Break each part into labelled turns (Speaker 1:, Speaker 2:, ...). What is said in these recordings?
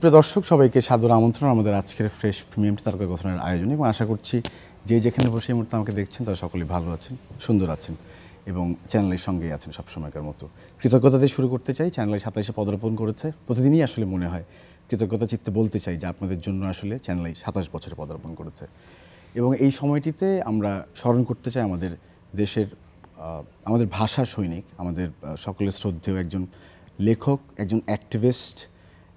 Speaker 1: সুপ্রিয় দর্শক, সবাইকে সাদর আমন্ত্রণ আমাদের আজকের ফ্রেশ প্রিমিয়াম তারকা কথনের আয়োজনে, এবং আশা করছি যে যেখানে বসে এই মুহূর্তে আমাকে দেখছেন তারা সকলেই ভালো আছেন, সুন্দর আছেন এবং চ্যানেলের সঙ্গেই আছেন সবসময়কার মতো। কৃতজ্ঞতা দিয়ে শুরু করতে চাই। চ্যানেলে 27-এ পদার্পণ করেছে, প্রতিদিনই আসলে মনে হয় কৃতজ্ঞতা চিত্তে বলতে চাই যে আপনাদের জন্য আসলে চ্যানেলে 27 বছরে পদার্পণ করেছে। এবং এই সময়টিতে আমরা স্মরণ করতে চাই আমাদের দেশের আমাদের ভাষা সৈনিক, আমাদের সকলের শ্রদ্ধেয় একজন লেখক, একজন অ্যাক্টিভিস্ট,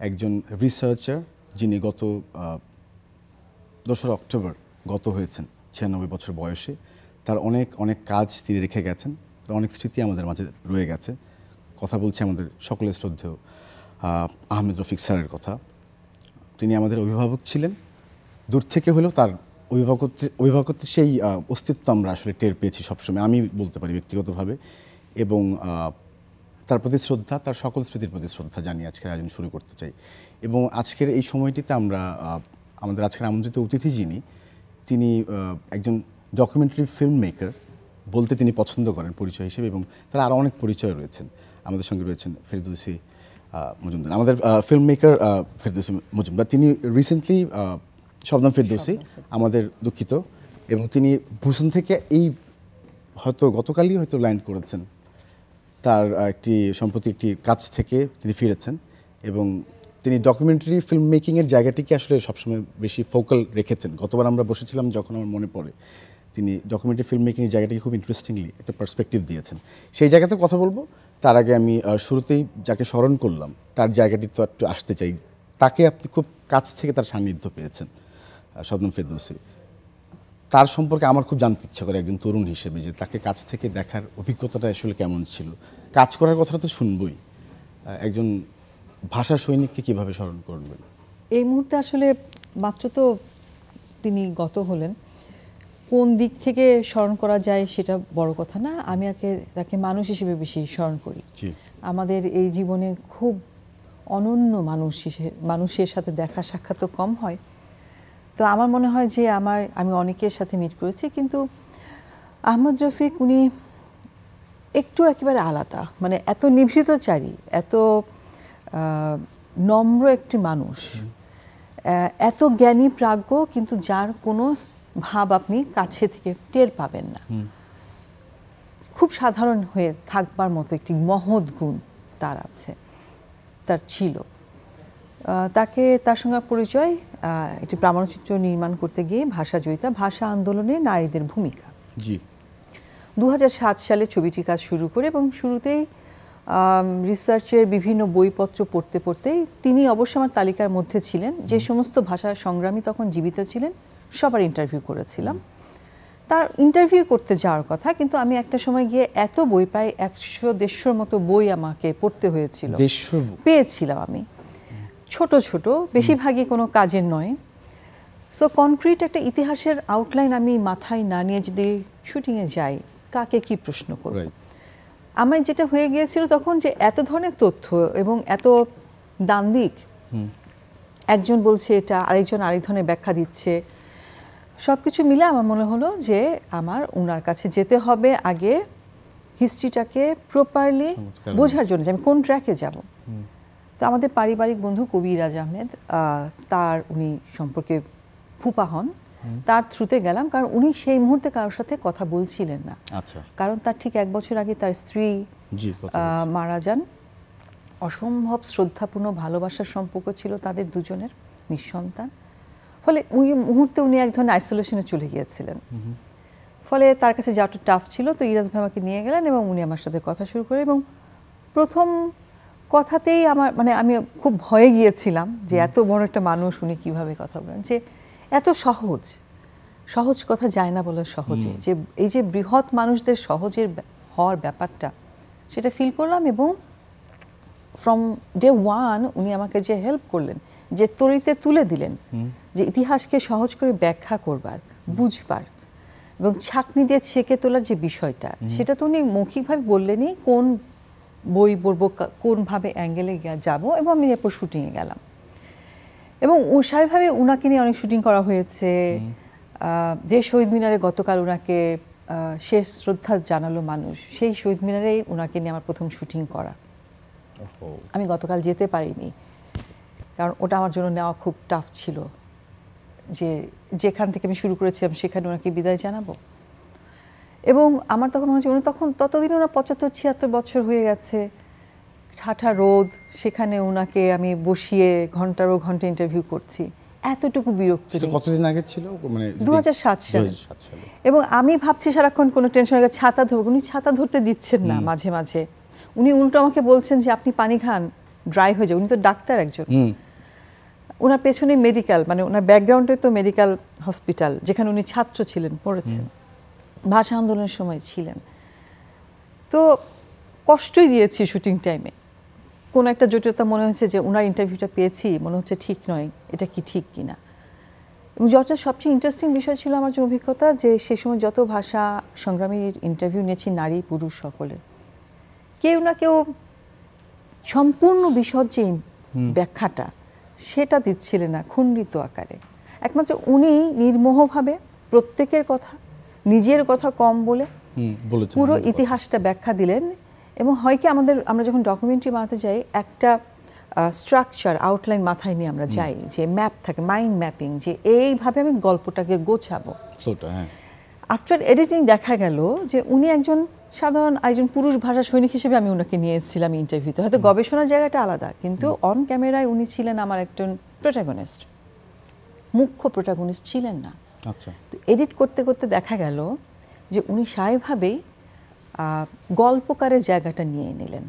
Speaker 1: একজন রিসার্চার, যিনি গত 2রা অক্টোবর গত হয়েছেন 96 বছর বয়সে। তার অনেক অনেক কাজ তিনি রেখে গেছেন, তার অনেক স্মৃতি আমাদের মাঝে রয়ে গেছে। কথা বলছি আমাদের সকলের শ্রদ্ধেয় আহমেদ রফিক স্যারের কথা। তিনি আমাদের অভিভাবক ছিলেন, দূর থেকে হলেও তার অভিভাবকত্বের সেই অস্তিত্ব আমরা আসলে টের পেয়েছি সবসময়, আমি বলতে পারি ব্যক্তিগতভাবে। এবং তার প্রতি শ্রদ্ধা, তার সকল স্মৃতির প্রতি শ্রদ্ধা জানিয়ে আজকের আয়োজন শুরু করতে চাই। এবং আজকের এই সময়টিতে আমরা আমাদের আজকের আমন্ত্রিত অতিথি যিনি, তিনি একজন ডকুমেন্টারি ফিল্ম মেকার বলতে তিনি পছন্দ করেন পরিচয় হিসেবে, এবং তার আরও অনেক পরিচয় রয়েছেন। আমাদের সঙ্গে রয়েছেন ফেরদৌসী মজুমদার, আমাদের ফিল্ম মেকার ফেরদৌসী মজুমদার। তিনি রিসেন্টলি শবনম ফেরদৌসী, আমাদের দুঃখিত, এবং তিনি ভূষণ থেকে এই হয়তো গতকালই হয়তো ল্যান্ড করেছেন। তার সম্প্রতি একটি কাজ থেকে তিনি ফিরেছেন, এবং তিনি ডকুমেন্টারি ফিল্ম মেকিংয়ের জায়গাটিকে আসলে সবসময় বেশি ফোকাল রেখেছেন। গতবার আমরা বসেছিলাম যখন আমার মনে পড়ে, তিনি ডকুমেন্টারি ফিল্ম মেকিংয়ের জায়গাটিকে খুব ইন্টারেস্টিংলি একটা পার্সপেক্টিভ দিয়েছেন। সেই জায়গাতে কথা বলবো। তার আগে আমি শুরুতেই যাকে স্মরণ করলাম তার জায়গাটি তো একটু আসতে চাই। তাকে আপনি খুব কাছ থেকে তার সান্নিধ্য পেয়েছেন, শবনম ফেরদৌসী। তার সম্পর্কে আমার খুব জানতে ইচ্ছা করে একজন তরুণ হিসেবে, যে তাকে কাছ থেকে দেখার অভিজ্ঞতাটা আসলে কেমন ছিল। কাজ করার কথাটা তো শুনবই, একজন ভাষা সৈনিককে কিভাবে স্মরণ করবেন?
Speaker 2: এই মুহূর্তে আসলে মাত্র তো তিনি গত হলেন, কোন দিক থেকে স্মরণ করা যায় সেটা বড় কথা না। আমি তাকে মানুষ হিসেবে বেশি স্মরণ করি। আমাদের এই জীবনে খুব অনন্য মানুষের সাথে দেখা সাক্ষাৎ তো কম হয়। তো আমার মনে হয় যে আমি অনেকের সাথে মিট করেছি, কিন্তু আহমদ রফিক উনি একটু একেবারে আলাদা। মানে এত নিভৃতচারী, এত নম্র একটি মানুষ, এত জ্ঞানী প্রাজ্ঞ, কিন্তু যার কোনো ভাব আপনি কাছে থেকে টের পাবেন না। খুব সাধারণ হয়ে থাকবার মতো একটি মহৎ গুণ তার আছে, তার ছিল। তার সঙ্গে পরিচয় একটি প্রামাণ্যচিত্র নির্মাণ করতে গিয়ে ভাষা জয়িতা, ভাষা আন্দোলনে নারীদের ভূমিকা। 2007 সালে ছবিটির কাজ শুরু করে, এবং শুরুতেই রিসার্চের বিভিন্ন বইপত্র পড়তে পড়তেই তিনি অবশ্য আমার তালিকার মধ্যে ছিলেন। যে সমস্ত ভাষা সংগ্রামী তখন জীবিত ছিলেন সবার ইন্টারভিউ করেছিলাম। তার ইন্টারভিউ করতে যাওয়ার কথা, কিন্তু আমি একটা সময় গিয়ে এত বই, প্রায় 100-150 মতো বই আমাকে পড়তে হয়েছিল, পেয়েছিলাম আমি, ছোট ছোট, বেশিরভাগই কোনো কাজের নয়। সো কনক্রিট একটা ইতিহাসের আউটলাইন আমি মাথায় না নিয়ে যদি শুটিংয়ে যাই, কাকে কি প্রশ্ন করব? আমার যেটা হয়ে গিয়েছিল তখন, যে এত ধরনের তথ্য এবং এত দ্বান্দ্বিক, একজন বলছে এটা, আরেকজন আরেক ধরনের ব্যাখ্যা দিচ্ছে, সব কিছু মিলে আমার মনে হলো যে আমার ওনার কাছে যেতে হবে আগে হিস্ট্রিটাকে প্রপারলি বোঝার জন্য, যে আমি কোন ট্র্যাকে যাব। তো আমাদের পারিবারিক বন্ধু কবিরাজ আহমেদ, উনি সম্পর্কে ফুপা হন, তার থ্রুতে গেলাম, কারণ উনি সেই মুহূর্তে কারোর সাথে কথা বলছিলেন না। কারণ তার ঠিক 1 বছর আগে তার স্ত্রী মারা যান। অসম্ভব শ্রদ্ধাপূর্ণ ভালোবাসার সম্পর্ক ছিল তাদের দুজনের, নিঃসন্তান। ফলে ওই মুহূর্তে উনি এক ধরনের আইসোলেশনে চলে গিয়েছিলেন। ফলে তার কাছে যাওয়াটা টাফ ছিল। তো ইরাজ ভাই আমাকে নিয়ে গেলেন এবং উনি আমার সাথে কথা শুরু করে, এবং প্রথম কথাতেই আমি খুব ভয়ে গিয়েছিলাম যে এত বড় একটা মানুষ, উনি কিভাবে কথা বলেন, যে এত সহজ কথা যায় না বলে সহজে, যে এই যে বৃহৎ মানুষদের সহজের হওয়ার ব্যাপারটা, সেটা ফিল করলাম। এবং ফ্রম ডে ওয়ান উনি আমাকে যে হেল্প করলেন, যে তরিতে তুলে দিলেন, যে ইতিহাসকে সহজ করে ব্যাখ্যা করবার, বুঝবার এবং ছাঁকনি দিয়ে ছেঁকে তোলার যে বিষয়টা, সেটা তো উনি মৌখিকভাবে বললেনই, কোন বই পড়বো, কোনভাবে অ্যাঙ্গেলে যাব, এবং আমি এরপর শুটিংয়ে গেলাম। এবং স্বাভাবিকভাবে ওনাকে নিয়ে অনেক শুটিং করা হয়েছে। যে শহীদ মিনারে গতকাল ওনাকে শেষ শ্রদ্ধা জানালো মানুষ, সেই শহীদ মিনারেই ওনাকে নিয়ে আমার প্রথম শুটিং করা। আমি গতকাল যেতে পারিনি, কারণ ওটা আমার জন্য নেওয়া খুব টাফ ছিল, যে যেখান থেকে আমি শুরু করেছিলাম সেখানে ওনাকে বিদায় জানাবো। এবং আমার তখন মনে হচ্ছে উনি তখন ততদিন ওনার 75-76 বছর হয়ে গেছে, ঠাঠা রোদ, সেখানে ওনাকে আমি বসিয়ে ঘন্টারও ঘন্টা ইন্টারভিউ করছি, এতটুকু বিরক্ত নেই।
Speaker 1: কতদিন আগে ছিল? মানে
Speaker 2: 2007 সালে। এবং আমি ভাবছি সারাক্ষণ কোনো টেনশন আগে ছাতা ধরবো, উনি ছাতা ধরতে দিচ্ছেন না। মাঝে মাঝে উনি উল্টো আমাকে বলছেন যে আপনি পানি খান, ড্রাই হয়ে যায়। উনি তো ডাক্তার একজন, ওনার পেছনে মেডিকেল, মানে ওনার ব্যাকগ্রাউন্ডে তো মেডিকেল হসপিটাল, যেখানে উনি ছাত্র ছিলেন, পড়েছেন, ভাষা আন্দোলনের সময় ছিলেন। তো কষ্টই দিয়েছি শুটিং টাইমে। কোনো একটা জটিলতা মনে হয়েছে যে ওনার ইন্টারভিউটা পেয়েছি, মনে হচ্ছে ঠিক নয়, এটা কি ঠিক কিনা। এবং যতটা সবচেয়ে ইন্টারেস্টিং বিষয় ছিল আমার যে অভিজ্ঞতা, যে সে সময় যত ভাষা সংগ্রামীর ইন্টারভিউ নিয়েছি, নারী পুরুষ সকলের, কেউ না কেউ সম্পূর্ণ বিশদ যে ব্যাখ্যাটা সেটা দিচ্ছিলেন না, খণ্ডিত আকারে। একমাত্র উনি নির্মোহভাবে প্রত্যেকের কথা, নিজের কথা কম বলে পুরো ইতিহাসটা ব্যাখ্যা দিলেন। এবং হয় কি, আমরা যখন ডকুমেন্টারি বানাতে যাই, একটা স্ট্রাকচার আউটলাইন মাথায় নিয়ে আমরা যাই, যে ম্যাপ থাকে, মাইন্ড ম্যাপিং, যে এইভাবে আমি গল্পটাকে গোছাবো। আফটার এডিটিং দেখা গেল যে উনি একজন সাধারণ পুরুষ ভাষা সৈনিক হিসেবে আমি ওনাকে নিয়ে এসেছিলাম ইন্টারভিউতে। হয়তো গবেষণার জায়গাটা আলাদা, কিন্তু অন ক্যামেরায় উনি ছিলেন আমার একজন প্রোটাগনিস্ট, মুখ্য প্রোটাগনিস্ট ছিলেন না।
Speaker 1: আচ্ছা।
Speaker 2: তো এডিট করতে করতে দেখা গেল যে উনি স্বাভাবিকভাবেই গল্পকারের জায়গাটা নিয়ে নিলেন,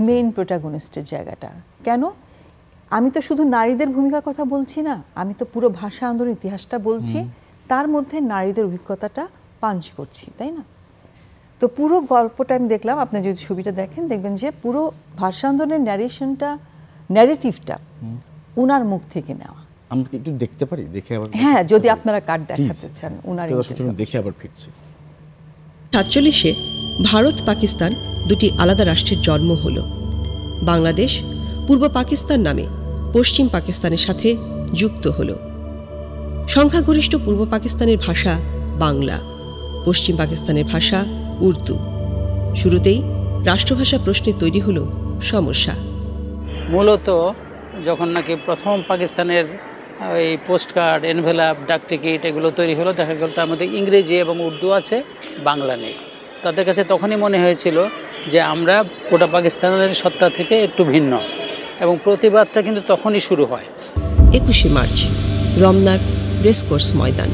Speaker 2: মেইন প্রোটাগনিস্টের জায়গাটা। কেন? আমি তো শুধু নারীদের ভূমিকার কথা বলছি না, আমি তো পুরো ভাষা আন্দোলনের ইতিহাসটা বলছি, তার মধ্যে নারীদের অভিজ্ঞতাটা পাঞ্চ করছি, তাই না? তো পুরো গল্পটা আমি দেখলাম, আপনি যদি ছবিটা দেখেন দেখবেন যে পুরো ভাষা আন্দোলনের ন্যারেটিভটা উনার মুখ থেকে নেওয়া।
Speaker 1: আমরা একটু দেখতে পারি, দেখে আবার?
Speaker 2: হ্যাঁ, যদি আপনারা কাট দেখাতে চান উনার।
Speaker 1: দেখে আবার ফিরছি।
Speaker 3: 47-এ ভারত পাকিস্তান দুটি আলাদা রাষ্ট্রের জন্ম হল। বাংলাদেশ পূর্ব পাকিস্তান নামে পশ্চিম পাকিস্তানের সাথে যুক্ত হল। সংখ্যাগরিষ্ঠ পূর্ব পাকিস্তানের ভাষা বাংলা, পশ্চিম পাকিস্তানের ভাষা উর্দু। শুরুতেই রাষ্ট্রভাষা প্রশ্নে তৈরি হল সমস্যা।
Speaker 4: মূলত যখন নাকি প্রথম পাকিস্তানের এই পোস্টকার্ড, এনভেলাপ, ডাক টিকিট এগুলো তৈরি হলো, দেখা গেল তার মধ্যে ইংরেজি এবং উর্দু আছে, বাংলা নেই। তাদের কাছে তখনই মনে হয়েছিল যে আমরা গোটা পাকিস্তানের সত্তা থেকে একটু ভিন্ন, এবং প্রতিবাদটা কিন্তু তখনই শুরু হয়।
Speaker 3: 21শে মার্চ রমনার রেসকোর্স ময়দান।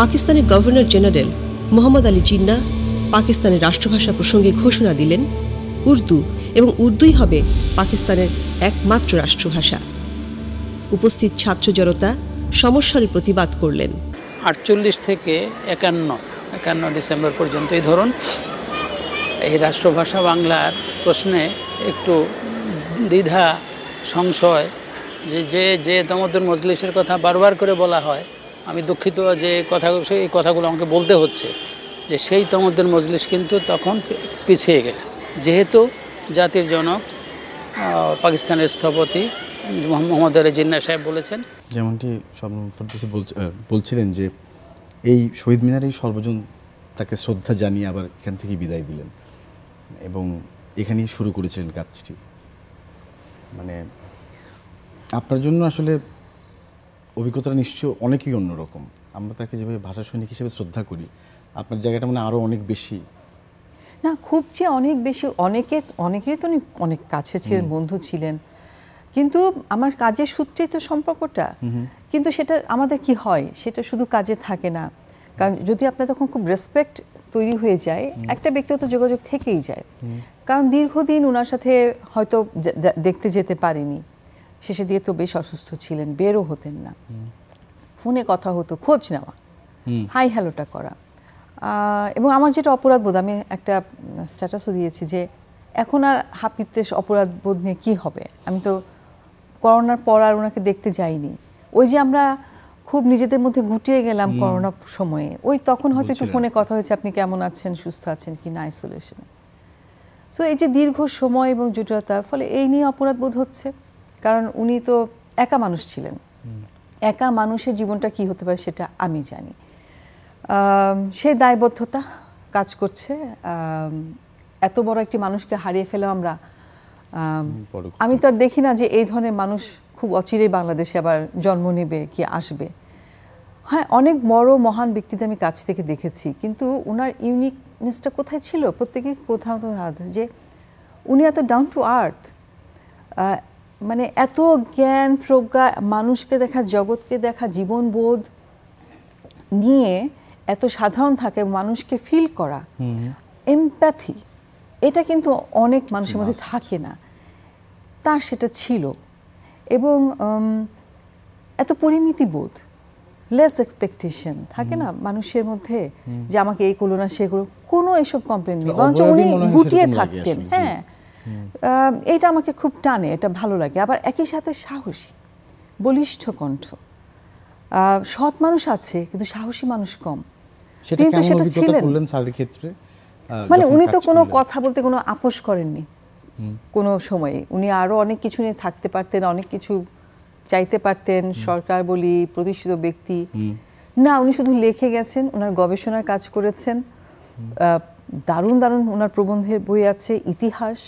Speaker 3: পাকিস্তানের গভর্নর জেনারেল মোহাম্মদ আলী জিন্না পাকিস্তানের রাষ্ট্রভাষা প্রসঙ্গে ঘোষণা দিলেন, উর্দু এবং উর্দুই হবে পাকিস্তানের একমাত্র রাষ্ট্রভাষা। উপস্থিত ছাত্র জনতা সমস্যার প্রতিবাদ করলেন।
Speaker 4: 48 থেকে 51 ডিসেম্বর পর্যন্ত এই ধরুন এই রাষ্ট্রভাষা বাংলার প্রশ্নে একটু দ্বিধা, সংশয়, যে দামোদর মজলিসের কথা বারবার করে বলা হয়। আমি দুঃখিত যে এই কথাগুলো আমাকে বলতে হচ্ছে, যে সেই দামোদর মজলিস কিন্তু তখন পিছিয়ে গেল, যেহেতু জাতির জনক পাকিস্তানের স্থপতি মোহাম্মদ আলী জিন্না সাহেব বলেছেন,
Speaker 1: যেমনটি বলছিলেন যে এই শহীদ মিনারেই সর্বজন তাকে শ্রদ্ধা জানিয়ে আবার এখান থেকে বিদায় দিলেন, এবং এখানেই শুরু করেছিলেন কাজটি। মানে আপনার জন্য আসলে অভিজ্ঞতাটা নিশ্চয়ই অনেকই অন্যরকম। আমরা তাকে যেভাবে ভাষা সৈনিক হিসেবে শ্রদ্ধা করি, আপনার জায়গাটা মানে আরও অনেক বেশি
Speaker 2: না, খুব যে অনেক বেশি। অনেকেরই তো অনেক কাছে ছিলেন, বন্ধু ছিলেন, কিন্তু আমার কাজের সূত্রেই তো সম্পর্কটা। কিন্তু সেটা আমাদের কি হয়, সেটা শুধু কাজে থাকে না। কারণ যদি আপনার তখন খুব রেসপেক্ট তৈরি হয়ে যায়, একটা ব্যক্তিগত যোগাযোগ থেকেই যায়। কারণ দীর্ঘদিন ওনার সাথে হয়তো দেখতে যেতে পারিনি, শেষে দিয়ে তো বেশ অসুস্থ ছিলেন, বেরও হতেন না, ফোনে কথা হতো, খোঁজ নেওয়া, হাই হ্যালোটা করা। এবং আমার যেটা অপরাধ বোধ, আমি একটা স্ট্যাটাসও দিয়েছি যে এখন আর হাপিতে অপরাধ বোধ নিয়ে কী হবে। আমি তো করোনার পর আর ওনাকে দেখতে যাইনি। ওই যে আমরা খুব নিজেদের মধ্যে গুটিয়ে গেলাম করোনার সময়ে, ওই তখন হয়তো একটু ফোনে কথা হয়েছে, আপনি কেমন আছেন, সুস্থ আছেন কি না, আইসোলেশনে। সো এই যে দীর্ঘ সময় এবং জটিলতার ফলে এই নিয়ে অপরাধ বোধ হচ্ছে। কারণ উনি তো একা মানুষ ছিলেন, একা মানুষের জীবনটা কি হতে পারে সেটা আমি জানি। সেই দায়বদ্ধতা কাজ করছে। এত বড় একটি মানুষকে হারিয়ে ফেলে আমরা, আমি তো আর দেখি না যে এই ধরনের মানুষ খুব অচিরেই বাংলাদেশে আবার জন্ম নেবে কি আসবে। হ্যাঁ, অনেক বড় মহান ব্যক্তিদের আমি কাছ থেকে দেখেছি, কিন্তু ওনার ইউনিকনেসটা কোথায় ছিল? প্রত্যেকে কোথাও যে উনি এত ডাউন টু আর্থ, মানে এত জ্ঞান প্রজ্ঞা, মানুষকে দেখা, জগৎকে দেখা, জীবনবোধ নিয়ে এত সাধারণ থাকে, মানুষকে ফিল করা, এমপ্যাথি, এটা কিন্তু অনেক মানুষের মধ্যে থাকে না, তার সেটা ছিল। এবং এত পরিমিতি বোধ, লেস এক্সপেকটেশন থাকে না মানুষের মধ্যে, যে আমাকে এই করলো না সে করলো, কোনো এসব কমপ্লেন নেই, বরঞ্চ উনি গুটিয়ে থাকতেন। হ্যাঁ, এটা আমাকে খুব টানে, এটা ভালো লাগে। আবার একই সাথে সাহসী, বলিষ্ঠ কণ্ঠ, সৎ মানুষ আছে কিন্তু সাহসী মানুষ কম, কিন্তু সেটা ছিলেন। মানে উনি তো কোনো কথা বলতে কোনো আপোষ করেননি কোনো সময়ে। উনি আরো অনেক কিছু নিয়ে থাকতে পারতেন, অনেক কিছু চাইতে পারতেন, সরকার বলি, প্রতিষ্ঠিত ব্যক্তি না, উনি শুধু লিখে গেছেন, ওনার গবেষণার কাজ করেছেন, দারুণ দারুণ ওনার প্রবন্ধের বই আছে, ইতিহাস।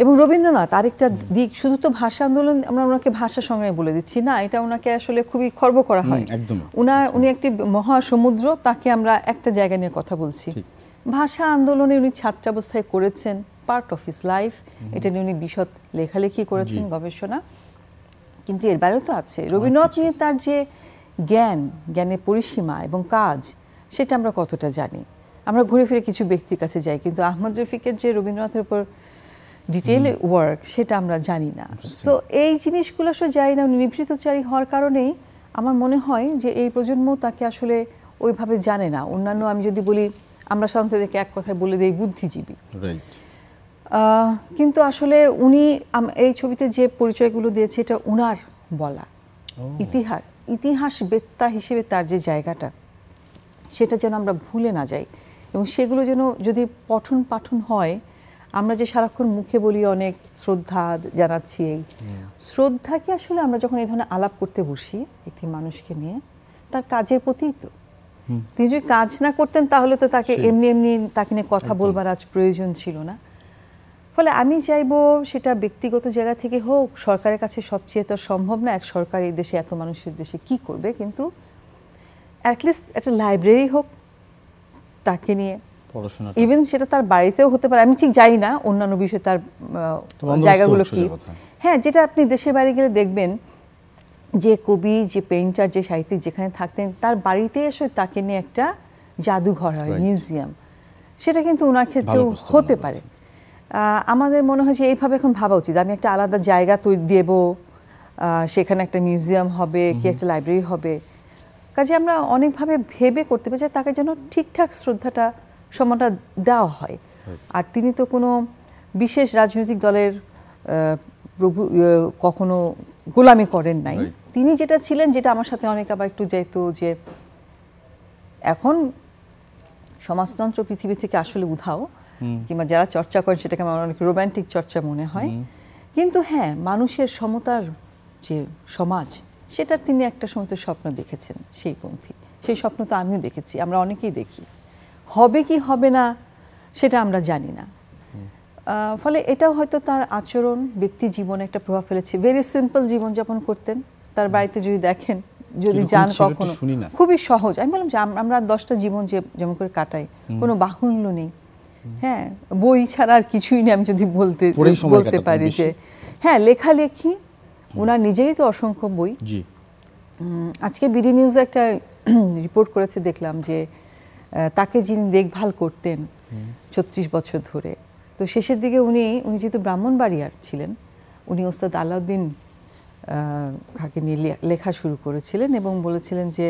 Speaker 2: এবং রবীন্দ্রনাথ আরেকটা দিক, শুধু তো ভাষা আন্দোলন আমরা ওনাকে ভাষা সংগ্রামী বলে দিচ্ছি না, এটা ওনাকে আসলে খুবই খর্ব করা হয়। উনি একটি মহাসমুদ্র, তাকে আমরা একটা জায়গা নিয়ে কথা বলছি। ভাষা আন্দোলনে উনি ছাত্রাবস্থায় করেছেন, পার্ট অফ হিজ লাইফ, এটা নিয়ে উনি বিশদ লেখালেখি করেছেন, গবেষণা। কিন্তু এর বাইরেও তো আছে রবীন্দ্রনাথ নিয়ে তার যে জ্ঞানের পরিসীমা এবং কাজ, সেটা আমরা কতটা জানি? আমরা ঘুরে ফিরে কিছু ব্যক্তির কাছে যাই, কিন্তু আহমদ রফিকের যে রবীন্দ্রনাথের উপর ডিটেইল ওয়ার্ক, সেটা আমরা জানি না। সো এই জিনিসগুলো আসলে জানি না, নিভৃতচারী হওয়ার কারণেই আমার মনে হয় যে এই প্রজন্ম তাকে আসলে ওইভাবে জানে না। অন্যান্য, আমি যদি বলি, আমরা সাধারণত এদেরকে এক কথায় বলে দেই বুদ্ধিজীবী, কিন্তু আসলে উনি এই ছবিতে যে পরিচয়গুলো দিয়েছে, এটা উনার বলা ইতিহাস বেত্তা হিসেবে তার যে জায়গাটা, সেটা যেন আমরা ভুলে না যাই। এবং সেগুলো যেন যদি পঠন পাঠন হয়, আমরা যে সারাক্ষণ মুখে বলি অনেক শ্রদ্ধা জানাচ্ছি, এই শ্রদ্ধাকে আসলে আমরা যখন এই ধরনের আলাপ করতে বসি একটি মানুষকে নিয়ে, তার কাজের প্রতি তো, তিনি যদি কাজ না করতেন তাহলে তো তাকে এমনি এমনি তাকে নিয়ে কথা বলবার আজ প্রয়োজন ছিল না। ফলে আমি চাইবো সেটা ব্যক্তিগত জায়গা থেকে হোক, সরকারের কাছে সবচেয়ে তো সম্ভব না, এক সরকার এই দেশে এত মানুষের দেশে কি করবে, কিন্তু অ্যাটলিস্ট একটা লাইব্রেরি হোক তাকে নিয়ে, ইভেন সেটা তার বাড়িতেও হতে পারে, আমি ঠিক জানি না অন্যান্য বিষয়ে তার জায়গাগুলো কি। হ্যাঁ, যেটা আপনি দেশের বাইরে গেলে দেখবেন যে কবি, যে পেইন্টার, যে সাহিত্যিক যেখানে থাকতেন, তার বাড়িতে এসে তাকে নিয়ে একটা জাদুঘর হয়, মিউজিয়াম, সেটা কিন্তু ওনার ক্ষেত্রেও হতে পারে। আমাদের মনে হয় যে এইভাবে এখন ভাবা উচিত, আমি একটা আলাদা জায়গা তৈরি দেব, সেখানে একটা মিউজিয়াম হবে, কি একটা লাইব্রেরি হবে। কাজে আমরা অনেকভাবে ভেবে করতে পারি যে তাকে যেন ঠিকঠাক শ্রদ্ধাটা, সম্মানটা দেওয়া হয়। আর তিনি তো কোনো বিশেষ রাজনৈতিক দলের প্রভু, কখনো গোলামি করেন নাই। তিনি যেটা ছিলেন, যেটা আমার সাথে অনেক আবার একটু যেত, যে এখন সমাজতন্ত্র পৃথিবী থেকে আসলে উধাও, কিংবা যারা চর্চা করেন সেটাকে আমার অনেক রোম্যান্টিক চর্চা মনে হয়, কিন্তু হ্যাঁ, মানুষের সমতার যে সমাজ, সেটার তিনি একটা সময় তো স্বপ্ন দেখেছেন, সেই পন্থী। সেই স্বপ্ন তো আমিও দেখেছি, আমরা অনেকেই দেখি। হবে কি হবে না সেটা আমরা জানি না। ফলে এটাও হয়তো তার আচরণ, ব্যক্তি জীবনে একটা প্রভাব ফেলেছে। ভেরি সিম্পল জীবনযাপন করতেন, তার বাড়িতে যদি দেখেন, যদি যান কখনো, খুবই সহজ। আমি বললাম যে আমরা 10টা জীবন যেমন করে কাটাই, কোনো বাহুল্য নেই। হ্যাঁ, বই ছাড়া আর কিছুই নেই, আমি যদি বলতে পারি যে হ্যাঁ, লেখালেখি, ওনার নিজেরই তো অসংখ্য বই। আজকে বিডি নিউজে একটা রিপোর্ট করেছে, দেখলাম যে তাকে যিনি দেখভাল করতেন 36 বছর ধরে, তো শেষের দিকে উনি যেহেতু ব্রাহ্মণবাড়িয়ার ছিলেন, উনি ওস্তাদ আলাউদ্দিন খাঁকে নিয়ে লেখা শুরু করেছিলেন এবং বলেছিলেন যে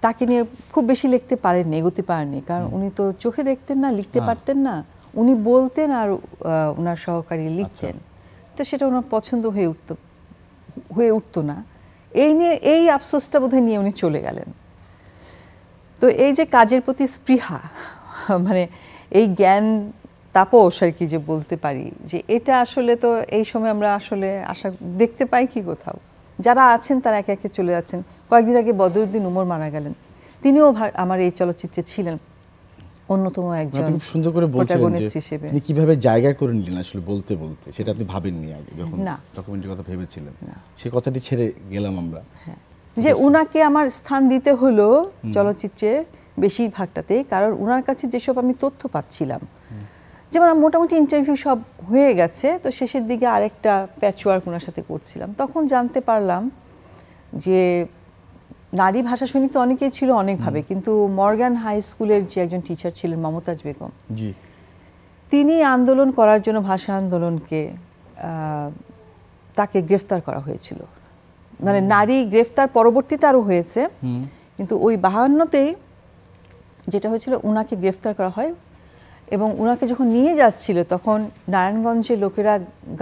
Speaker 2: তাকে নিয়ে খুব বেশি লিখতে পারেননি, এগোতে পারেননি, কারণ উনি তো চোখে দেখতেন না, লিখতে পারতেন না, উনি বলতেন আর ওনার সহকারী লিখতেন। তো সেটা ওনার পছন্দ হয়ে উঠতো না। এই আফসোসটা বোধহয় নিয়ে উনি চলে গেলেন। তো এই যে কাজের প্রতি স্পৃহা, মানে এই জ্ঞান তাপস আর কি যে বলতে পারি, যে এটা আসলে তো এই সময় আমরা আসলে আশা দেখতে পাই কি কোথাও। যারা আছেন তারা একে একে চলে যাচ্ছেন। কয়েকদিন আগে বদরুদ্দিন উমর মারা গেলেন, তিনিও আমার এই চলচ্চিত্রে ছিলেন। অন্যতম একজন
Speaker 1: আপনি খুব সুন্দর করে বলছিলেন
Speaker 2: প্রোটাগনিস্ট
Speaker 1: যে
Speaker 2: হিসেবে।
Speaker 1: আপনি কিভাবে জায়গা করে নিলেন আসলে বলতে বলতে, সেটা আপনি ভাবেননি আগে যখন
Speaker 2: না।
Speaker 1: ডকুমেন্টারির কথা ভেবেছিলেন। সে কথাটি ছেড়ে গেলাম আমরা।
Speaker 2: যে উনাকে আমার স্থান দিতে হলো চলচ্চিত্রের বেশিরভাগটাতে, কারণ উনার কাছে যেসব আমি তথ্য পাচ্ছিলাম, যেমন মোটামুটি ইন্টারভিউ সব হয়ে গেছে, তো শেষের দিকে আরেকটা প্যাচওয়ার্ক ওনার সাথে করছিলাম, তখন জানতে পারলাম যে নারী ভাষা সৈনিক তো অনেকেই ছিল অনেকভাবে, কিন্তু মর্গান হাই স্কুলের যে একজন টিচার ছিলেন মমতাজ বেগম,
Speaker 1: জি,
Speaker 2: তিনি আন্দোলন করার জন্য, ভাষা আন্দোলনকে, তাকে গ্রেফতার করা হয়েছিল। মানে নারী গ্রেফতার পরবর্তীতে আরও হয়েছে, কিন্তু ওই 52তেই যেটা হয়েছিল উনাকে গ্রেফতার করা হয়, এবং উনাকে যখন নিয়ে যাচ্ছিল তখন নারায়ণগঞ্জের লোকেরা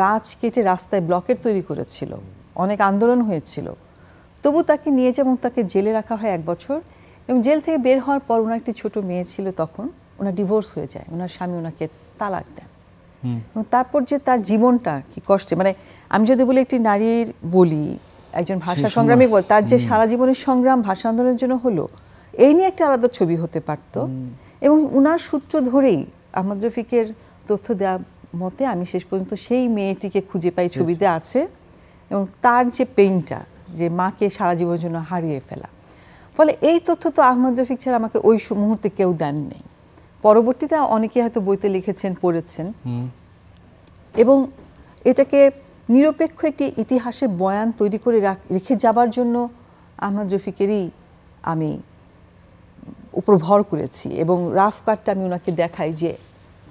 Speaker 2: গাছ কেটে রাস্তায় ব্লকেট তৈরি করেছিল, অনেক আন্দোলন হয়েছিল, তবু তাকে নিয়ে যায় এবং তাকে জেলে রাখা হয় 1 বছর। এবং জেল থেকে বের হওয়ার পর ওনার একটি ছোট মেয়ে ছিল, তখন ওনার ডিভোর্স হয়ে যায়, ওনার স্বামী ওনাকে তালাক দেন। এবং তারপর যে তার জীবনটা কি কষ্টে, মানে আমি যদি বলি একটি নারীর বলি, একজন ভাষা সংগ্রামী বল, তার যে সারা জীবনের সংগ্রাম ভাষা আন্দোলনের জন্য হলো, এই নিয়ে একটা আলাদা ছবি হতে পারত। এবং উনার সূত্র ধরেই আহমদ রফিকের তথ্য দেওয়া মতে আমি শেষ পর্যন্ত সেই মেয়েটিকে খুঁজে পাই, ছবিতে আছে, এবং তার যে পেইনটা, যে মাকে সারা জীবনের জন্য হারিয়ে ফেলা। ফলে এই তথ্য তো আহমদ রফিক ছাড়া আমাকে ওই মুহূর্তে কেউ দেন নেই। পরবর্তীতে অনেকে হয়তো বইতে লিখেছেন, পড়েছেন, এবং এটাকে নিরপেক্ষ একটি ইতিহাসের বয়ান তৈরি করে রেখে যাবার জন্য আহমদ রফিকেরই আমি উপর ভর করেছি, এবং রাফ কাটটা আমি ওনাকে দেখাই যে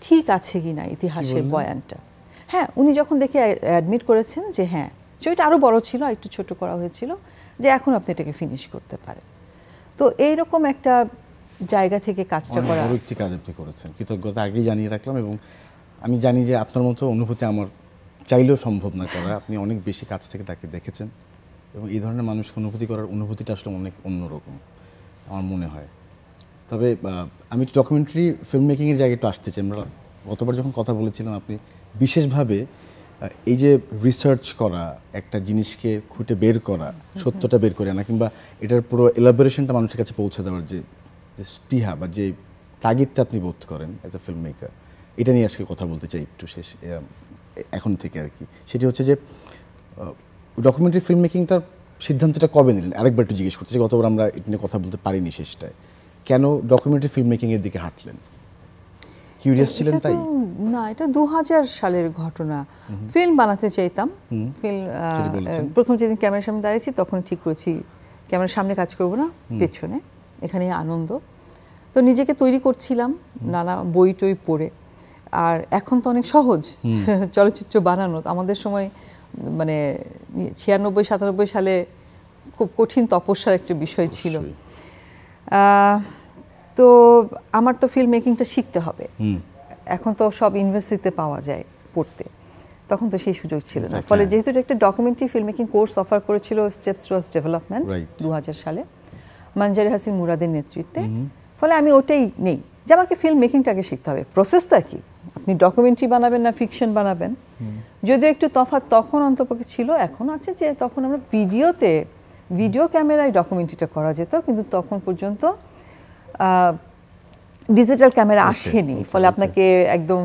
Speaker 2: ঠিক আছে কিনা ইতিহাসের বয়ানটা। হ্যাঁ, উনি যখন দেখে অ্যাডমিট করেছেন যে হ্যাঁ, ছবিটা আরও বড় ছিল, একটু ছোট করা হয়েছিল, যে এখন আপনি এটাকে ফিনিশ করতে পারেন। তো এইরকম একটা জায়গা থেকে কাজটা করা,
Speaker 1: বড় একটি কাজ আপনি করেছেন, কৃতজ্ঞতা আগেই জানিয়ে রাখলাম। এবং আমি জানি যে আপনার মতো অনুভূতি আমার চাইলেও সম্ভব না করা। আপনি অনেক বেশি কাছ থেকে তাকে দেখেছেন, এবং এই ধরনের মানুষকে অনুভূতি করার অনুভূতিটা আসলে অনেক অন্যরকম আমার মনে হয়। তবে আমি ডকুমেন্টারি ফিল্ম মেকিংয়ের জায়গায় একটু আসতে চাই। আমরা গতবার যখন কথা বলেছিলাম, আপনি বিশেষভাবে এই যে রিসার্চ করা, একটা জিনিসকে খুঁটে বের করা, সত্যটা বের করে আনা, কিংবা এটার পুরো এলাবোরেশনটা মানুষের কাছে পৌঁছে দেওয়ার যে স্পৃহা বা যে তাগিদটা আপনি বোধ করেন অ্যাজ এ ফিল্ম মেকার, এটা নিয়ে আজকে কথা বলতে চাই একটু শেষ এখন থেকে আর কি। সেটি হচ্ছে যে ডকুমেন্টারি ফিল্ম মেকিংটার সিদ্ধান্তটা কবে নিলেন, আরেকবার একটু জিজ্ঞেস করতে চাই। গতবার আমরা এটা নিয়ে কথা বলতে পারিনি শেষটায়। কেন ডকুমেন্টারি ফিল্ম মেকিংয়ের দিকে হাঁটলেন? কিউরিয়াস ছিলেন তাই?
Speaker 2: না, এটা 2000 সালের ঘটনা। ফিল্ম বানাতে চাইতাম। ফিল্ম প্রথম যেদিন ক্যামেরার সামনে দাঁড়িয়েছি তখন ঠিক করেছি ক্যামেরার সামনে কাজ করব না, পেছনে, এখানে আনন্দ। তো নিজেকে তৈরি করছিলাম নানা বই টই পড়ে। আর এখন তো অনেক সহজ চলচ্চিত্র বানানো। আমাদের সময় মানে 96-97 সালে খুব কঠিন তপস্যার একটা বিষয় ছিল। তো আমার তো ফিল্ম মেকিংটা শিখতে হবে। এখন তো সব ইউনিভার্সিটিতে পাওয়া যায় পড়তে, তখন তো সেই সুযোগ ছিল না। ফলে যেহেতু একটা documentary film making course offer করেছিল স্টেপস টুয়ার্ডস ডেভেলপমেন্ট 2000 সালে মানজারি হাসিন মুরাদের নেতৃত্বে, ফলে আমি ওটাই নেই যে আমাকে ফিল্ম মেকিংটাকে শিখতে হবে। প্রসেস তো একই, আপনি ডকুমেন্টারি বানাবেন না ফিকশন বানাবেন, যদিও একটু তফাৎ তখন অন্তপক্ষে ছিল, এখন আছে যে তখন আমরা ভিডিও ক্যামেরায় ডকুমেন্টারিটা করা যেত, কিন্তু তখন পর্যন্ত ডিজিটাল ক্যামেরা আসেনি, ফলে আপনাকে একদম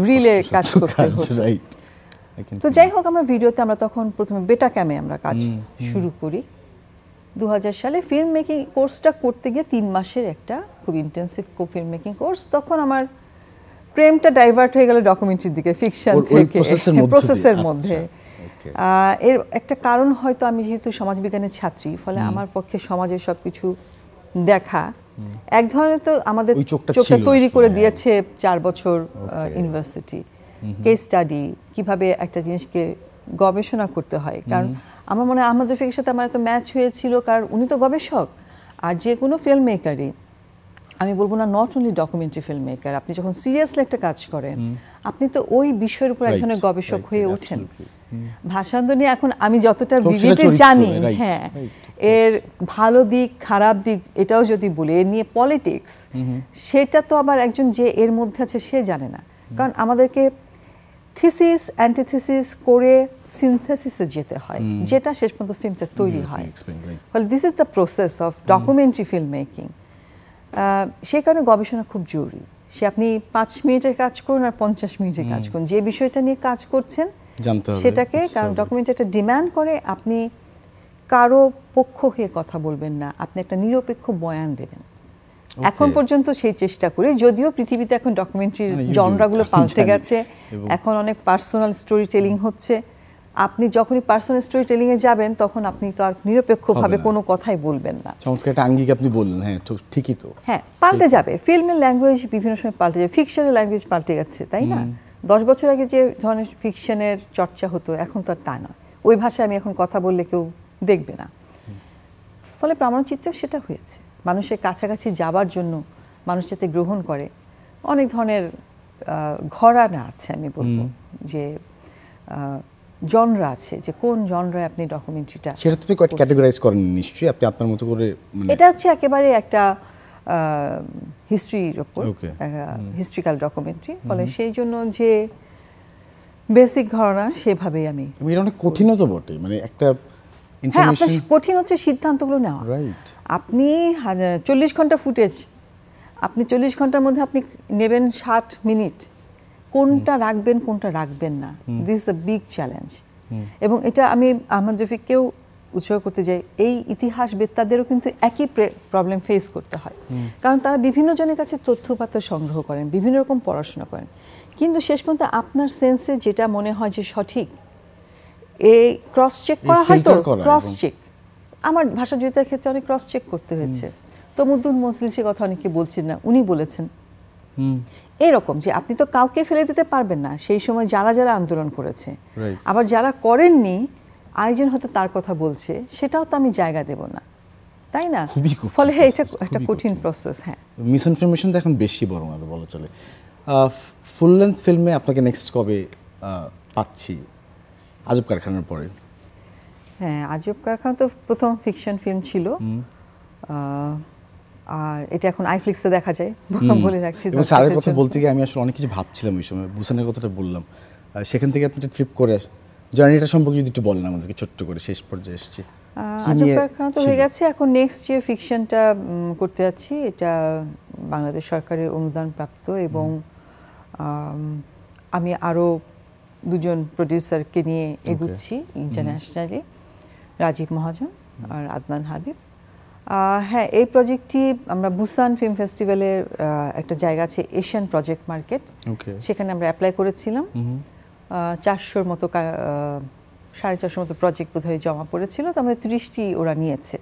Speaker 2: রিলে কাজ করতে হতো। তো যাই হোক, আমরা তখন প্রথমে বেটা ক্যামে আমরা কাজ শুরু করি 2000 সালে। ফিল্ম মেকিং কোর্সটা করতে গিয়ে 3 মাসের একটা খুব ইন্টেন্সিভ ফিল্ম মেকিং কোর্স। তখন আমার প্রেমটা ডাইভার্ট হয়ে গেল ডকুমেন্টারির দিকে, ফিকশন থেকে, প্রসেসের মধ্যে। এর একটা কারণ হয়তো আমি যেহেতু সমাজবিজ্ঞানের ছাত্রী, ফলে আমার পক্ষে সমাজের সবকিছু দেখা এক ধরনের তো আমাদের চোখটা তৈরি করে দিয়েছে 4 বছর ইউনিভার্সিটি, কেস স্টাডি, কিভাবে একটা জিনিসকে গবেষণা করতে হয়। কারণ আমার মনে হয় আহমদ রফিকের সাথে আমার একটা ম্যাচ হয়েছিল, কারণ উনি তো গবেষক, আর যে কোনো ফিল্ম মেকারই, আমি বলবো না not only documentary film maker, আপনি যখন সিরিয়াসলি একটা কাজ করেন আপনি তো ওই বিষয়ের উপর একজনের গবেষক হয়ে ওঠেন। ভাষান্তর নিয়ে এখন আমি যতটা ভিভিডলি জানি, হ্যাঁ, এর ভালো দিক খারাপ দিক এটাও যদি বলি, এর নিয়ে পলিটিক্স, সেটা তো আবার একজন যে এর মধ্যে আছে সে জানে না। কারণ আমাদেরকে থিসিস অ্যান্টিথিসিস করে সিনথেসিসে যেতে হয়, যেটা শেষ পর্যন্ত ফিল্মটা তৈরি হয়। ফলে this is the process of documentary film making. সেই কারণে গবেষণা খুব জরুরি। সে আপনি 5 মিনিটের কাজ করুন আর 50 মিনিটের কাজ করুন, যে বিষয়টা নিয়ে কাজ করছেন সেটাকে, কারণ ডকুমেন্টারি একটা ডিমান্ড করে আপনি কারো পক্ষ হয়ে কথা বলবেন না, আপনি একটা নিরপেক্ষ বয়ান দেবেন। এখন পর্যন্ত সেই চেষ্টা করি, যদিও পৃথিবীতে এখন ডকুমেন্টারির জনরাগুলো পাল্টে গেছে, এখন অনেক পার্সোনাল স্টোরি টেলিং হচ্ছে। আপনি যখনই পার্সোনাল স্টোরি টেলিং এ যাবেন তখন আপনি তো আর নিরপেক্ষভাবে কোনো কথাই বলবেন না।
Speaker 1: চমৎকার একটা আঙ্গিক আপনি বললেন। হ্যাঁ ঠিকই তো,
Speaker 2: হ্যাঁ পাল্টে যাবে, ফিল্মের ল্যাঙ্গুয়েজ বিভিন্ন সময় পাল্টে যাবে, ফিকশনের ল্যাঙ্গুয়েজ পাল্টে গেছে, তাই না? 10 বছর আগে যে ধরনের ফিকশনের চর্চা হতো এখন তো আর তা নয়, ওই ভাষায় আমি এখন কথা বললে কেউ দেখবে না। ফলে প্রামাণ্যচিত্রেও সেটা হয়েছে, মানুষের কাছাকাছি যাবার জন্য মানুষ যাতে গ্রহণ করে অনেক ধরনের ঘরানা আছে, আমি বলবো যে জনরা আছে, যে কোন জনরায় আপনি ডকুমেন্টারিটা,
Speaker 1: সেটা তুমি ক্যাটাগরাইজ করেন নিশ্চয়ই আপনি আপনার মতো করে।
Speaker 2: এটা হচ্ছে একেবারে একটা হিস্ট্রির উপর, হিস্ট্রিক্যাল ডকুমেন্টারি, ফলে সেই জন্য যে বেসিক ঘরানা সেভাবেই আমি।
Speaker 1: এটা অনেক কঠিনও তো বটে, মানে একটা
Speaker 2: হ্যাঁ আপনার কঠিন হচ্ছে সিদ্ধান্তগুলো নেওয়া। আপনি 40 ঘন্টা ফুটেজ, আপনি 40 ঘন্টার মধ্যে আপনি নেবেন 60 মিনিট, কোনটা রাখবেন কোনটা রাখবেন না, this is a big challenge. এবং এটা আমি আহমদ রফিককেও উৎসাহ করতে যাই, এই ইতিহাসবেত্তাদেরও কিন্তু একই প্রবলেম ফেস করতে হয়, কারণ তারা বিভিন্ন জনের কাছে তথ্যপাত্র সংগ্রহ করেন, বিভিন্ন রকম পড়াশোনা করেন, কিন্তু শেষ পর্যন্ত আপনার সেন্সে যেটা মনে হয় যে সঠিক, এই ক্রস চেক করা হয়। তো ক্রস চেক আমার ভাষা জয়িতার ক্ষেত্রে অনেক ক্রস চেক করতে হয়েছে। তমুদ্দুন মজলিসের কথা অনেকে বলছেন না, উনি বলেছেন এরকম যে আপনি তো কাউকে ফেলে দিতে পারবেন না, সেই সময় যারা যারা আন্দোলন করেছে, আবার যারা করেননি আয়োজন হয়তো তার কথা বলছে, সেটাও তো আমি জায়গা দেব না, তাই না? ফলে এটা একটা কঠিন প্রসেস। হ্যাঁ,
Speaker 1: মিসইনফরমেশন এখন বেশি বড় না বলা চলে। ফুল লেন্থ ফিল্মে আপনাকে নেক্সট কবে পাচ্ছি? আজব কারখানার পরে।
Speaker 2: হ্যাঁ, আজব কারখানা তো প্রথম ফিকশন ফিল্ম ছিল, আর এটা এখন আইফ্লিক্সে দেখা যায়, বলে রাখছি।
Speaker 1: স্যারের কথা বলতে গিয়ে আমি আসলে অনেক কিছু ভাবছিলাম ওই সময়, বুসানের কথাটা বললাম, সেখান থেকে আপনি ট্রিপ করে জার্নিটা সম্পর্কে যদি একটু বলেন আমাদেরকে ছোট্ট করে। শেষ পর্যায়ে এসেছি,
Speaker 2: আজব কারখানা তো হয়ে গেছে, এখন নেক্সট যে ফিকশনটা করতে যাচ্ছি এটা বাংলাদেশ সরকারের অনুদান প্রাপ্ত, এবং আমি আরও 2জন প্রডিউসারকে নিয়ে এগুচ্ছি ইন্টারন্যাশনালি, রাজীব মহাজন আর আদনান হাবিব। হ্যাঁ, এই প্রজেক্টটি আমরা বুসান ফিল্ম ফেস্টিভ্যালের একটা জায়গা আছে এশিয়ান প্রজেক্ট মার্কেট, সেখানে আমরা অ্যাপ্লাই করেছিলাম। 400-র মতো 450 মতো প্রজেক্ট বোধহয় জমা পড়েছিল, তার মধ্যে 30টি ওরা নিয়েছে।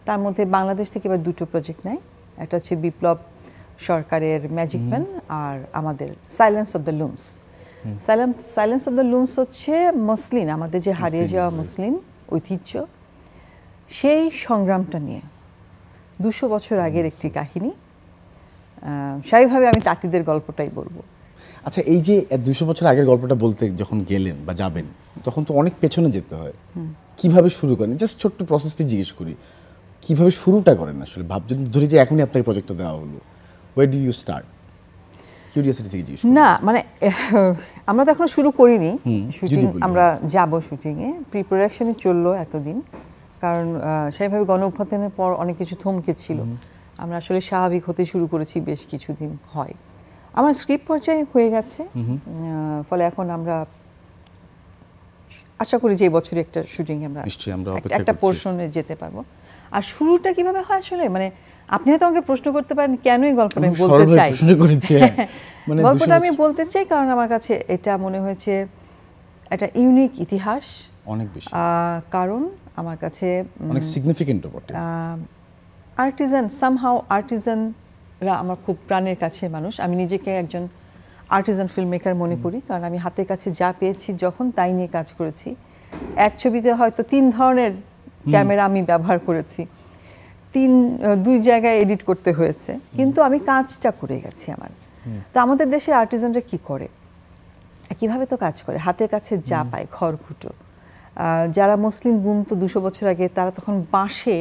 Speaker 2: তার মধ্যে বাংলাদেশ থেকে এবার 2টো প্রজেক্ট নেয়, একটা হচ্ছে বিপ্লব সরকারের ম্যাজিক ম্যান, আর আমাদের silence of the looms. Silence of the looms হচ্ছে মসলিন, আমাদের যে হারিয়ে যাওয়া মসলিন ঐতিহ্য, সেই সংগ্রামটা নিয়ে 200 বছর আগের একটি কাহিনী। স্বাভাবিকভাবে আমি তাঁতিদের গল্পটাই বলবো।
Speaker 1: আচ্ছা, এই যে 200 বছর আগের গল্পটা বলতে যখন গেলেন বা যাবেন, তখন তো অনেক পেছনে যেতে হয়। কিভাবে শুরু করেন? জাস্ট ছোট্ট প্রসেসটি জিজ্ঞেস করি, কিভাবে শুরুটা করেন আসলে? যদি ধরি যে এখনই আপনাকে প্রজেক্টটা দেওয়া হলো, way do you start? Curiosity থেকে জিজ্ঞেস
Speaker 2: না, মানে আমরা তো এখনো শুরু করিনি শুটিং, আমরা যাব শুটিংয়ে, প্রিপারেশনে চললো এতদিন, কারণ স্বাভাবিকভাবে গণ অভ্যুত্থানের পর অনেক কিছু থমকে ছিল, আমরা আসলে স্বাভাবিক হতে শুরু করেছি বেশ কিছুদিন হয়। আমার স্ক্রিপ্ট পর্যায়ে হয়ে গেছে, ফলে এখন আমরা আশা করি যে এই বছরে একটা শুটিংয়ে আমরা একটা পোর্শনে যেতে পারবো। আর শুরুটা কিভাবে হয় আসলে, মানে আপনি হয়তো আমাকে প্রশ্ন করতে পারেন কেন এই গল্পটা আমি বলতে চাই। গল্পটা আমি বলতে চাই কারণ আমার কাছে এটা মনে হয়েছে একটা ইউনিক ইতিহাস,
Speaker 1: অনেক বেশি,
Speaker 2: কারণ আমার কাছে
Speaker 1: অনেক সিগনিফিকেন্ট বটে।
Speaker 2: আর্টিজান, সামহাউ আর্টিজানরা আমার খুব প্রাণের কাছে মানুষ। আমি নিজেকে একজন আর্টিজান ফিল্ম মেকার মনে করি, কারণ আমি হাতের কাছে যা পেয়েছি যখন তাই নিয়ে কাজ করেছি। এক ছবিতে হয়তো 3 ধরনের ক্যামেরা আমি ব্যবহার করেছি, 2 জায়গায় এডিট করতে হয়েছে, কিন্তু আমি কাজটা করে গেছি আমার। তো আমাদের দেশে আর্টিজানরা কি করে, কিভাবে তো কাজ করে, হাতের কাছে যা পায়, খড়কুটো। যারা মুসলিম বুনতো 200 বছর আগে, তারা তখন বাঁশে,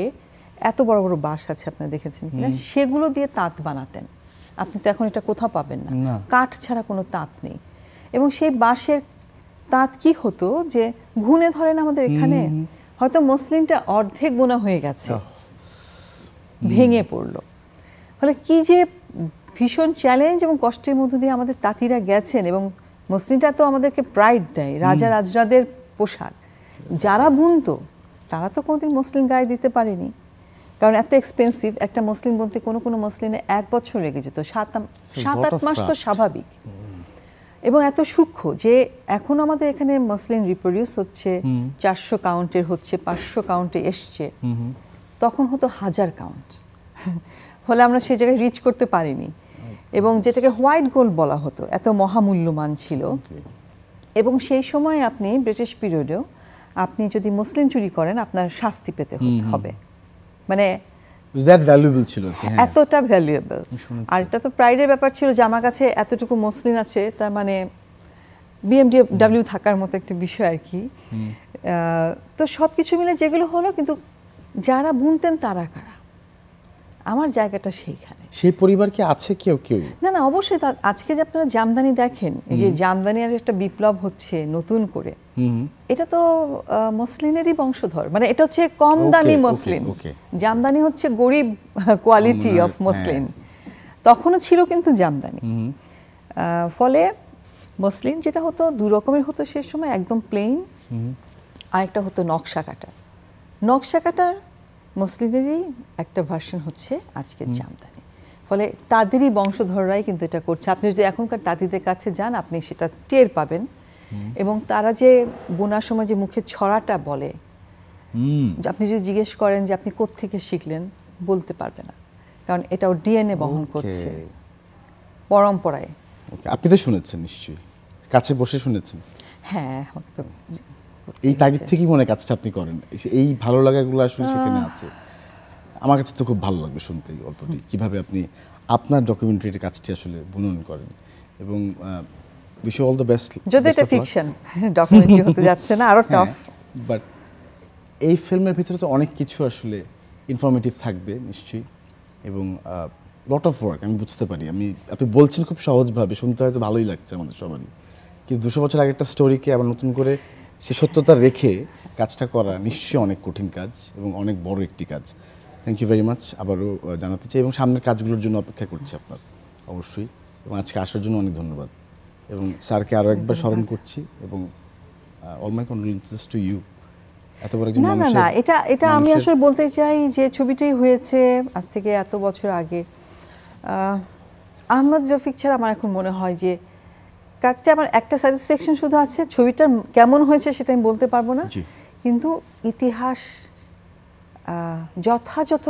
Speaker 2: এত বড় বড় বাঁশ আছে আপনারা দেখেছেন কিনা, সেগুলো দিয়ে তাঁত বানাতেন। আপনি তো এখন এটা কোথাও পাবেন না, কাঠ ছাড়া কোনো তাঁত নেই। এবং সেই বাঁশের তাঁত কি হতো যে ঘুনে ধরেন আমাদের এখানে, হয়তো মসলিনটা অর্ধেক বোনা হয়ে গেছে, ভেঙে পড়লো, ফলে কি যে ভীষণ চ্যালেঞ্জ এবং কষ্টের মধ্য দিয়ে আমাদের তাঁতিরা গেছেন, এবং মসলিনটা তো আমাদেরকে প্রাইড দেয়, রাজা রাজরাদের পোশাক। যারা বুনতো তারা তো কোনোদিন মসলিন গায়ে দিতে পারেনি, কারণ এত এক্সপেন্সিভ। একটা মসলিন বুনতে কোনো কোনো মসলিনে 1 বছর লেগে যেত, 7-8 মাস তো স্বাভাবিক। এবং এত সূক্ষ্ম যে এখন আমাদের এখানে মসলিন রিপ্রোডিউস হচ্ছে 400 কাউন্টের হচ্ছে, 500 কাউন্টে এসছে, তখন হতো 1000 কাউন্ট। ফলে আমরা সেই জায়গায় রিচ করতে পারিনি, এবং যেটাকে হোয়াইট গোল্ড বলা হতো, এত মহামূল্যমান ছিল। এবং সেই সময় আপনি ব্রিটিশ পিরিয়ডেও আপনি যদি মসলিন চুরি করেন আপনার শাস্তি পেতে হবে, মানে
Speaker 1: ছিল,
Speaker 2: এতটা ভ্যালুয়েবল। আর এটা তো প্রাইডের ব্যাপার ছিল যে আমার কাছে এতটুকু মসলিন আছে, তার মানে BMW থাকার মতো একটা বিষয় আর কি। তো সব কিছু মিলে যেগুলো হলো, কিন্তু যারা বুনতেন তারা কারা, আমার জায়গাটা সেইখানে।
Speaker 1: সেই পরিবার কি আছে কেউ কেউ?
Speaker 2: না না, অবশ্যই। আজকে যে আপনারা জামদানি দেখেন, এই যে জামদানির একটা বিপ্লব হচ্ছে নতুন করে, এটা তো মসলিনেরই বংশধর। মানে এটা হচ্ছে কম দামি মসলিন, জামদানি হচ্ছে গরিব কোয়ালিটি অফ মসলিন। তখনও ছিল কিন্তু জামদানি। ফলে মসলিন যেটা হতো 2 রকমের হতো সে সময়, একদম প্লেন, আরেকটা হতো নকশা কাটা। নকশা কাটার মসলিনেরই একটা ভার্সন হচ্ছে আজকের জামদানি। ফলে তাদেরই বংশধররাই কিন্তু এটা করছে। আপনি যদি এখনকার তাঁতিদের কাছে যান আপনি সেটা টের পাবেন। এবং তারা যে বোনার সময় যে মুখে ছড়াটা বলে, আপনি যদি জিজ্ঞেস করেন যে আপনি কোত্থেকে শিখলেন, বলতে পারবে না, কারণ এটা ওর ডিএনএ বহন করছে, পরম্পরায়।
Speaker 1: আপনি তো শুনেছেন নিশ্চয়ই, কাছে বসে শুনেছেন?
Speaker 2: হ্যাঁ,
Speaker 1: এই তাগিদ থেকেই মনে কাজটা আপনি করেন, এই ভালো লাগাগুলো আসলে সেখানে আছে। আমার কাছে তো খুব ভালো লাগবে শুনতে এই গল্পটি, কিভাবে আপনি আপনার ডকুমেন্টারির কাজটি আসলে বুনন করেন। এবং wish you all the best.
Speaker 2: যদি এটা ফিকশন ডকুমেন্টারি হতে যাচ্ছে না, আরো টাফ,
Speaker 1: বাট এই ফিল্মের ভিতরে তো অনেক কিছু আসলে ইনফরমেটিভ থাকবে নিশ্চয়ই, এবং লট অফ ওয়ার্ক আমি বুঝতে পারি। আপনি বলছেন খুব সহজভাবে, শুনতে হয়তো ভালোই লাগছে আমাদের সবারই, কিন্তু 200 বছর আগে একটা স্টোরিকে আবার নতুন করে সে সত্যতা রেখে কাজটা করা নিশ্চয়ই অনেক কঠিন কাজ এবং অনেক বড় একটি কাজ। থ্যাংক ইউ ভেরি মাচ আবারও জানাতে চাই, এবং সামনের কাজগুলোর জন্য অপেক্ষা করছি আপনার অবশ্যই। এবং আজকে আসার জন্য অনেক ধন্যবাদ, এবং স্যারকে আরও একবার স্মরণ করছি, এবং অল মাই কনডোলেন্সেস টু ইউ। এত বড় একজন
Speaker 2: না না না, এটা আমি আসলে বলতে চাই যে ছবিটাই হয়েছে আজ থেকে এত বছর আগে। আহমদ রফিক ছাড়া আমার এখন মনে হয় যে কাজটা আমার একটা স্যাটিসফ্যাকশন শুধু আছে, ছবিটা কেমন হয়েছে সেটা আমি বলতে পারবো না, কিন্তু ইতিহাস যথাযথ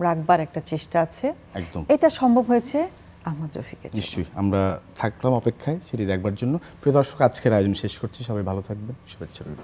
Speaker 2: রাখবার একটা চেষ্টা আছে। একদম, এটা সম্ভব হয়েছে আহমদ রফিকের।
Speaker 1: নিশ্চয়ই আমরা থাকলাম অপেক্ষায় সেটি দেখবার জন্য। প্রিয় দর্শক, আজকের আয়োজন শেষ করছি। সবাই ভালো থাকবেন, শুভেচ্ছা রইল।